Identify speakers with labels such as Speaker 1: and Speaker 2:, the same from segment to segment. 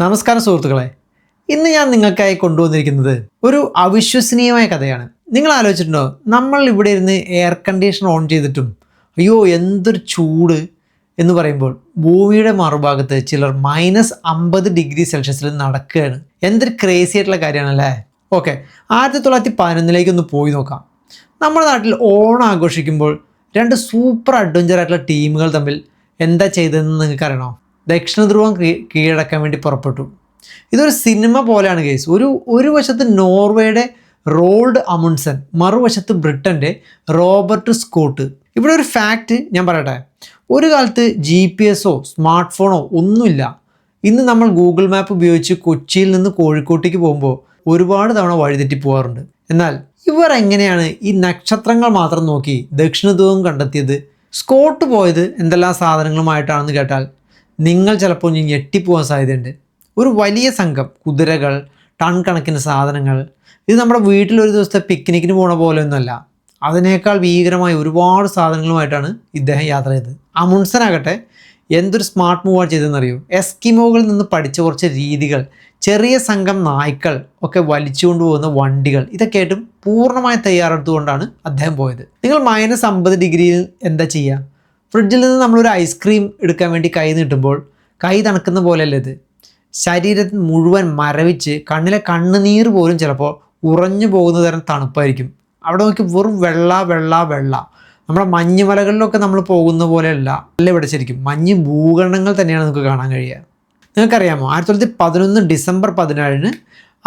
Speaker 1: നമസ്കാരം സുഹൃത്തുക്കളെ, ഇന്ന് ഞാൻ നിങ്ങൾക്കായി കൊണ്ടുവന്നിരിക്കുന്നത് ഒരു അവിശ്വസനീയമായ കഥയാണ്. നിങ്ങൾ ആലോചിച്ചിട്ടുണ്ടോ, നമ്മൾ ഇവിടെ ഇരുന്ന് എയർ കണ്ടീഷണർ ഓൺ ചെയ്തിട്ടും അയ്യോ എന്തൊരു ചൂട് എന്ന് പറയുമ്പോൾ ഭൂമിയുടെ മറുഭാഗത്ത് ചിലർ -50°C നടക്കുകയാണ്. എന്തൊരു ക്രേസി ആയിട്ടുള്ള കാര്യമാണല്ലേ. ഓക്കെ, 1911 ഒന്ന് പോയി നോക്കാം. നമ്മുടെ നാട്ടിൽ ഓണം ആഘോഷിക്കുമ്പോൾ രണ്ട് സൂപ്പർ അഡ്വഞ്ചർ ആയിട്ടുള്ള ടീമുകൾ തമ്മിൽ എന്താ ചെയ്തതെന്ന് നിങ്ങൾക്ക് അറിയണോ? ദക്ഷിണ ധ്രുവം കീഴടക്കാൻ വേണ്ടി പുറപ്പെട്ടു. ഇതൊരു സിനിമ പോലെയാണ് കേസ്. ഒരു വശത്ത് നോർവേയുടെ റോൾഡ് അമുണ്ട്സൺ, മറുവശത്ത് ബ്രിട്ടൻ്റെ റോബർട്ട് സ്കോട്ട്. ഇവിടെ ഒരു ഫാക്റ്റ് ഞാൻ പറയട്ടെ. ഒരു കാലത്ത് GPS-ഓ സ്മാർട്ട് ഫോണോ ഒന്നുമില്ല. ഇന്ന് നമ്മൾ ഗൂഗിൾ മാപ്പ് ഉപയോഗിച്ച് കൊച്ചിയിൽ നിന്ന് കോഴിക്കോട്ടേക്ക് പോകുമ്പോൾ ഒരുപാട് തവണ വഴിതെറ്റി പോകാറുണ്ട്. എന്നാൽ ഇവർ എങ്ങനെയാണ് ഈ നക്ഷത്രങ്ങൾ മാത്രം നോക്കി ദക്ഷിണ ധ്രുവം കണ്ടെത്തിയത്? സ്കോട്ട് പോയത് എന്തെല്ലാം സാധനങ്ങളുമായിട്ടാണെന്ന് കേട്ടാൽ നിങ്ങൾ ചിലപ്പോൾ ഞെട്ടിപ്പോകാൻ സാധ്യതയുണ്ട്. ഒരു വലിയ സംഘം കുതിരകൾ, ടൺ കണക്കിന് സാധനങ്ങൾ. ഇത് നമ്മുടെ വീട്ടിൽ ഒരു ദിവസത്തെ പിക്നിക്കിന് പോണ പോലെയൊന്നുമല്ല. അതിനേക്കാൾ ഭീകരമായ ഒരുപാട് സാധനങ്ങളുമായിട്ടാണ് ഇദ്ദേഹം യാത്ര ചെയ്തത്. അമുണ്ട്സൺ ആകട്ടെ എന്തൊരു സ്മാർട്ട് മൂവാണ് ചെയ്തതെന്നറിയോ? എസ്കിമോകളിൽ നിന്ന് പഠിച്ച കുറച്ച് രീതികൾ, ചെറിയ സംഘം നായ്ക്കൾ ഒക്കെ വലിച്ചുകൊണ്ട് പോകുന്ന വണ്ടികൾ, ഇതൊക്കെ ആയിട്ടും പൂർണ്ണമായി തയ്യാറെടുത്തുകൊണ്ടാണ് അദ്ദേഹം പോയത്. നിങ്ങൾ -50°യിൽ എന്താ ചെയ്യുക? ഫ്രിഡ്ജിൽ നിന്ന് നമ്മളൊരു ഐസ്ക്രീം എടുക്കാൻ വേണ്ടി കൈ നീട്ടുമ്പോൾ കൈ തണുക്കുന്ന പോലെയല്ല ഇത്. ശരീരത്തിൽ മുഴുവൻ മരവിച്ച് കണ്ണിലെ കണ്ണുനീർ പോലും ചിലപ്പോൾ ഉറഞ്ഞു പോകുന്ന തരം തണുപ്പായിരിക്കും. അവിടെ നോക്കി വെറും വെള്ള. നമ്മുടെ മഞ്ഞുമലകളിലൊക്കെ നമ്മൾ പോകുന്ന പോലെയല്ല അല്ല ഇവിടെ. ശരിക്കും മഞ്ഞ് ഭൂഖണ്ഡങ്ങൾ തന്നെയാണ് നമുക്ക് കാണാൻ കഴിയുക. നിങ്ങൾക്കറിയാമോ, 1911 ഡിസംബർ 17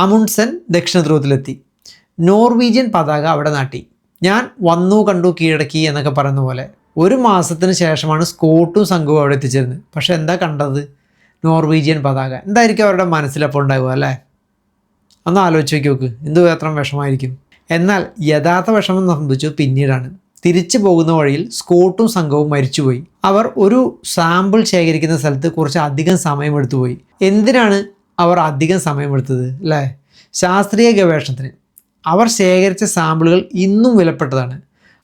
Speaker 1: അമുണ്ട്സൺ ദക്ഷിണ ധ്രുവത്തിലെത്തി. നോർവീജിയൻ പതാക അവിടെ നാട്ടി. ഞാൻ വന്നു കണ്ടു കീഴടക്കി എന്നൊക്കെ പറയുന്ന പോലെ. ഒരു മാസത്തിന് ശേഷമാണ് സ്കോട്ടും സംഘവും അവിടെ എത്തിച്ചേരുന്നത്. പക്ഷെ എന്താ കണ്ടത്? നോർവീജിയൻ പതാക. എന്തായിരിക്കും അവരുടെ മനസ്സിലപ്പോൾ ഉണ്ടാവുക അല്ലേ? ഒന്ന് ആലോചിച്ച് നോക്കി നോക്ക്, എന്തുമാത്രം വിഷമമായിരിക്കും. എന്നാൽ യഥാർത്ഥ വിഷമം സംഭവിച്ചത് പിന്നീടാണ്. തിരിച്ചു പോകുന്ന വഴിയിൽ സ്കോട്ടും സംഘവും മരിച്ചുപോയി. അവർ ഒരു സാമ്പിൾ ശേഖരിക്കുന്ന സ്ഥലത്ത് കുറച്ച് അധികം സമയമെടുത്തു പോയി. എന്തിനാണ് അവർ അധികം സമയമെടുത്തത് അല്ലേ? ശാസ്ത്രീയ ഗവേഷണത്തിന്. അവർ ശേഖരിച്ച സാമ്പിളുകൾ ഇന്നും വിലപ്പെട്ടതാണ്.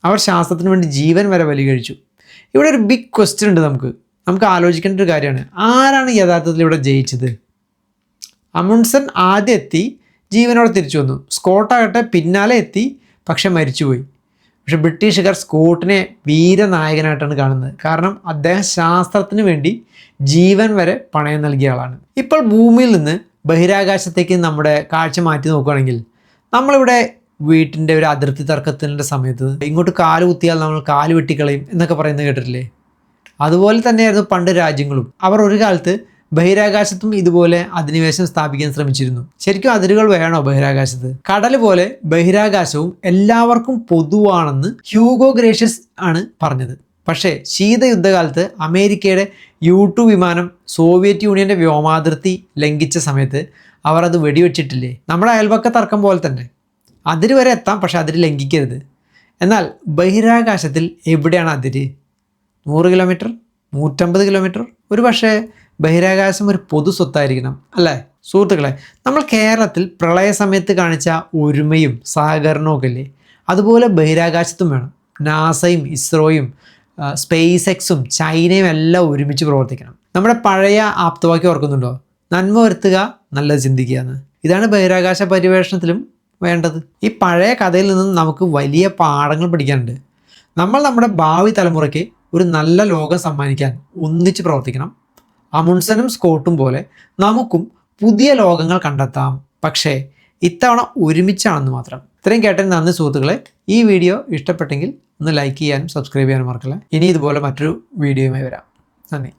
Speaker 1: അവർ ശാസ്ത്രത്തിന് വേണ്ടി ജീവൻ വരെ ബലി കഴിച്ചു. ഇവിടെ ഒരു ബിഗ് ക്വസ്റ്റ്യൻ ഉണ്ട്. നമുക്ക് ആലോചിക്കേണ്ട ഒരു കാര്യമാണ്, ആരാണ് യഥാർത്ഥത്തിൽ ഇവിടെ ജയിച്ചത്? അമുണ്ട്സൺ ആദ്യം എത്തി, ജീവനോടെ തിരിച്ചു വന്നു. സ്കോട്ടാകട്ടെ പിന്നാലെ എത്തി, പക്ഷെ മരിച്ചുപോയി. പക്ഷെ ബ്രിട്ടീഷുകാർ സ്കോട്ടിനെ വീരനായകനായിട്ടാണ് കാണുന്നത്. കാരണം അദ്ദേഹം ശാസ്ത്രത്തിന് വേണ്ടി ജീവൻ വരെ പണയം നൽകിയ ആളാണ്. ഇപ്പോൾ ഭൂമിയിൽ നിന്ന് ബഹിരാകാശത്തേക്ക് നമ്മുടെ കാഴ്ച മാറ്റി നോക്കുകയാണെങ്കിൽ, നമ്മളിവിടെ വീട്ടിൻ്റെ ഒരു അതിർത്തി തർക്കത്തിൻ്റെ സമയത്ത് ഇങ്ങോട്ട് കാല് കുത്തിയാൽ നമ്മൾ കാല് വെട്ടിക്കളയും എന്നൊക്കെ പറയുന്നത് കേട്ടിട്ടില്ലേ? അതുപോലെ തന്നെയായിരുന്നു പണ്ട് രാജ്യങ്ങളും. അവർ ഒരു കാലത്ത് ബഹിരാകാശത്തും ഇതുപോലെ അധിനിവേശം സ്ഥാപിക്കാൻ ശ്രമിച്ചിരുന്നു. ശരിക്കും അതിരുകൾ വേണോ ബഹിരാകാശത്ത്? കടൽ പോലെ ബഹിരാകാശവും എല്ലാവർക്കും പൊതുവാണെന്ന് ഹ്യൂഗോ ഗ്രേഷ്യസ് ആണ് പറഞ്ഞത്. പക്ഷേ ശീതയുദ്ധകാലത്ത് അമേരിക്കയുടെ U-2 വിമാനം സോവിയറ്റ് യൂണിയൻ്റെ വ്യോമാതിർത്തി ലംഘിച്ച സമയത്ത് അവർ അത് വെടിവെച്ചിട്ടില്ലേ? നമ്മുടെ അയൽപക്ക തർക്കം പോലെ തന്നെ. അതിര് വരെ എത്താം, പക്ഷെ അതിര് ലംഘിക്കരുത്. എന്നാൽ ബഹിരാകാശത്തിൽ എവിടെയാണ് അതിര്? 100 കിലോമീറ്റർ, 150 കിലോമീറ്റർ? ഒരു പക്ഷേ ബഹിരാകാശം ഒരു പൊതു സ്വത്തായിരിക്കണം അല്ലേ? സുഹൃത്തുക്കളെ, നമ്മൾ കേരളത്തിൽ പ്രളയ സമയത്ത് കാണിച്ച ഒരുമയും സഹകരണവും ഒക്കെ ഇല്ലേ? അതുപോലെ ബഹിരാകാശത്തും വേണം. നാസയും ഇസ്രോയും സ്പേസ് എക്സും ചൈനയും എല്ലാം ഒരുമിച്ച് പ്രവർത്തിക്കണം. നമ്മുടെ പഴയ ആപ്തവാക്യം ഓർക്കുന്നുണ്ടോ? നന്മ വരുത്തുക, നല്ലത് ചിന്തിക്കുക എന്ന്. ഇതാണ് ബഹിരാകാശ പര്യവേഷണത്തിലും വേണ്ടത്. ഈ പഴയ കഥയിൽ നിന്നും നമുക്ക് വലിയ പാഠങ്ങൾ പഠിക്കാനുണ്ട്. നമ്മൾ നമ്മുടെ ഭാവി തലമുറയ്ക്ക് ഒരു നല്ല ലോകം സമ്മാനിക്കാൻ ഒന്നിച്ച് പ്രവർത്തിക്കണം. അമുണ്ട്സനും സ്കോട്ടും പോലെ നമുക്കും പുതിയ ലോകങ്ങൾ കണ്ടെത്താം. പക്ഷേ ഇത്തവണ ഒരുമിച്ചാണെന്ന് മാത്രം. ഇത്രയും കേട്ടതിന് നന്ദി സുഹൃത്തുക്കളെ. ഈ വീഡിയോ ഇഷ്ടപ്പെട്ടെങ്കിൽ ഒന്ന് ലൈക്ക് ചെയ്യാനും സബ്സ്ക്രൈബ് ചെയ്യാനും മറക്കല്ലേ. ഇനി ഇതുപോലെ മറ്റൊരു വീഡിയോയുമായി വരാം. നന്ദി.